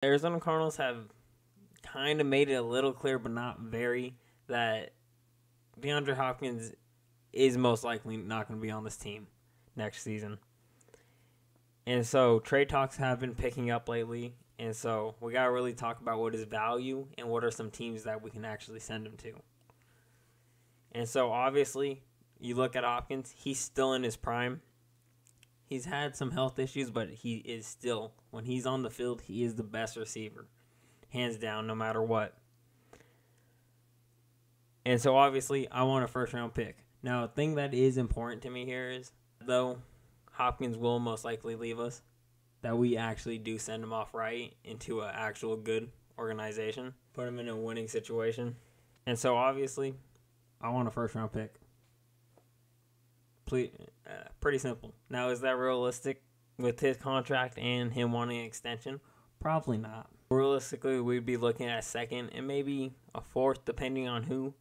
The Arizona Cardinals have kind of made it a little clear, but not very, that Deandre Hopkins is most likely not going to be on this team next season. And so trade talks have been picking up lately. And so we got to really talk about what is value and what are some teams that we can actually send him to. And so obviously, you look at Hopkins, he's still in his prime. He's had some health issues, but he is still, when he's on the field, he is the best receiver. Hands down, no matter what. And so obviously, I want a first-round pick. Now, a thing that is important to me here is, though Hopkins will most likely leave us, that we actually do send him off right into an actual good organization, put him in a winning situation. And so obviously, I want a first-round pick. Pretty simple. Now, is that realistic with his contract and him wanting an extension? Probably not. Realistically, we'd be looking at a second and maybe a fourth, depending on who.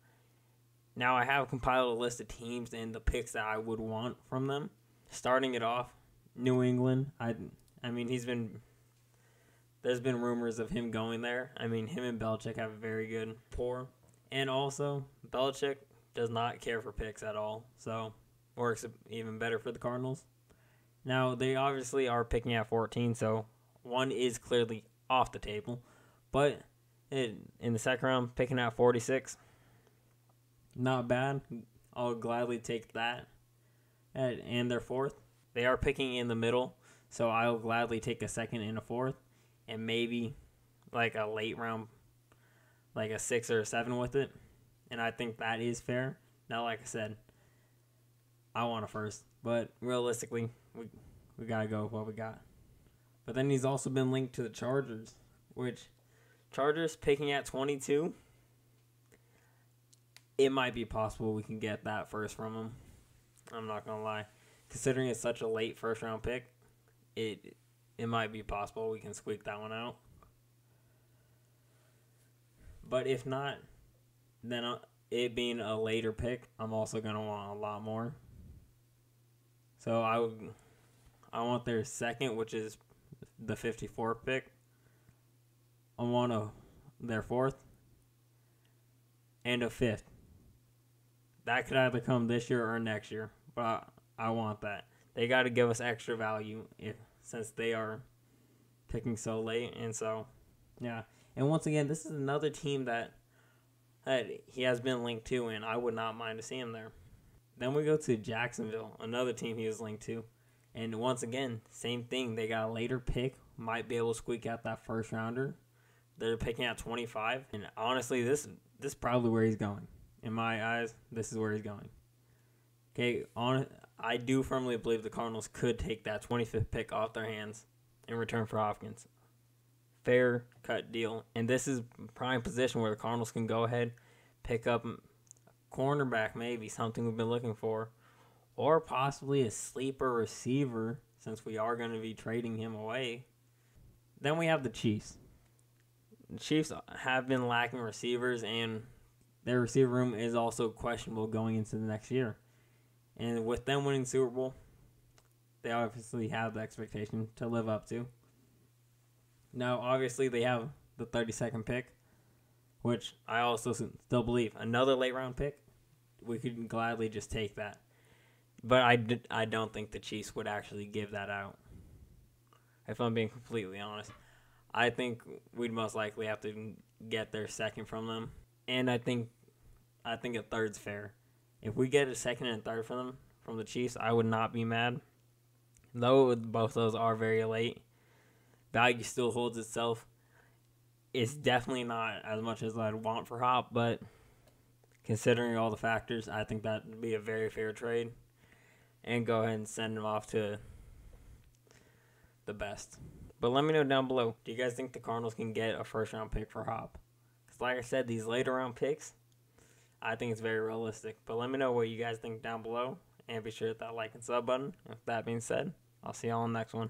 Now, I have compiled a list of teams and the picks that I would want from them. Starting it off, New England. I mean, there's been rumors of him going there. I mean, him and Belichick have a very good rapport. And also, Belichick does not care for picks at all. So, works even better for the Cardinals. Now, they obviously are picking at 14, so one is clearly off the table. But in the second round, picking at 46, not bad. I'll gladly take that. And their fourth, they are picking in the middle, so I'll gladly take a second and a fourth, and maybe like a late round, like a 6 or a 7 with it. And I think that is fair. Now, like I said, I want a first, but realistically, we got to go with what we got. But then he's also been linked to the Chargers, which Chargers picking at 22, it might be possible we can get that first from him. I'm not going to lie. Considering it's such a late first-round pick, it might be possible we can squeak that one out. But if not, then it being a later pick, I'm also going to want a lot more. So I want their second, which is the 54th pick. I want their fourth and a fifth. That could either come this year or next year, but I want that. They got to give us extra value since they are picking so late. And so, yeah. And once again, this is another team that he has been linked to, and I would not mind to see him there. Then we go to Jacksonville, another team he was linked to. And once again, same thing. They got a later pick, might be able to squeak out that first rounder. They're picking out 25. And honestly, this is probably where he's going. In my eyes, this is where he's going. Okay, I do firmly believe the Cardinals could take that 25th pick off their hands in return for Hopkins. Fair cut deal. And this is prime position where the Cardinals can go ahead, pick up cornerback, maybe something we've been looking for, or possibly a sleeper receiver since we are going to be trading him away. Then we have the Chiefs. The Chiefs have been lacking receivers, and their receiver room is also questionable going into the next year. And with them winning Super Bowl, they obviously have the expectation to live up to. Now, obviously, they have the 32nd pick, which I also still believe. Another late-round pick, we could gladly just take that. But I don't think the Chiefs would actually give that out, if I'm being completely honest. I think we'd most likely have to get their second from them. And I think a third's fair. If we get a second and third from them, from the Chiefs, I would not be mad. Though both those are very late, value still holds itself. It's definitely not as much as I'd want for Hop, but considering all the factors, I think that would be a very fair trade. And go ahead and send him off to the best. But let me know down below, do you guys think the Cardinals can get a first-round pick for Hop? Because like I said, these later-round picks, I think it's very realistic. But let me know what you guys think down below. And be sure to hit that like and sub button. With that being said, I'll see y'all on the next one.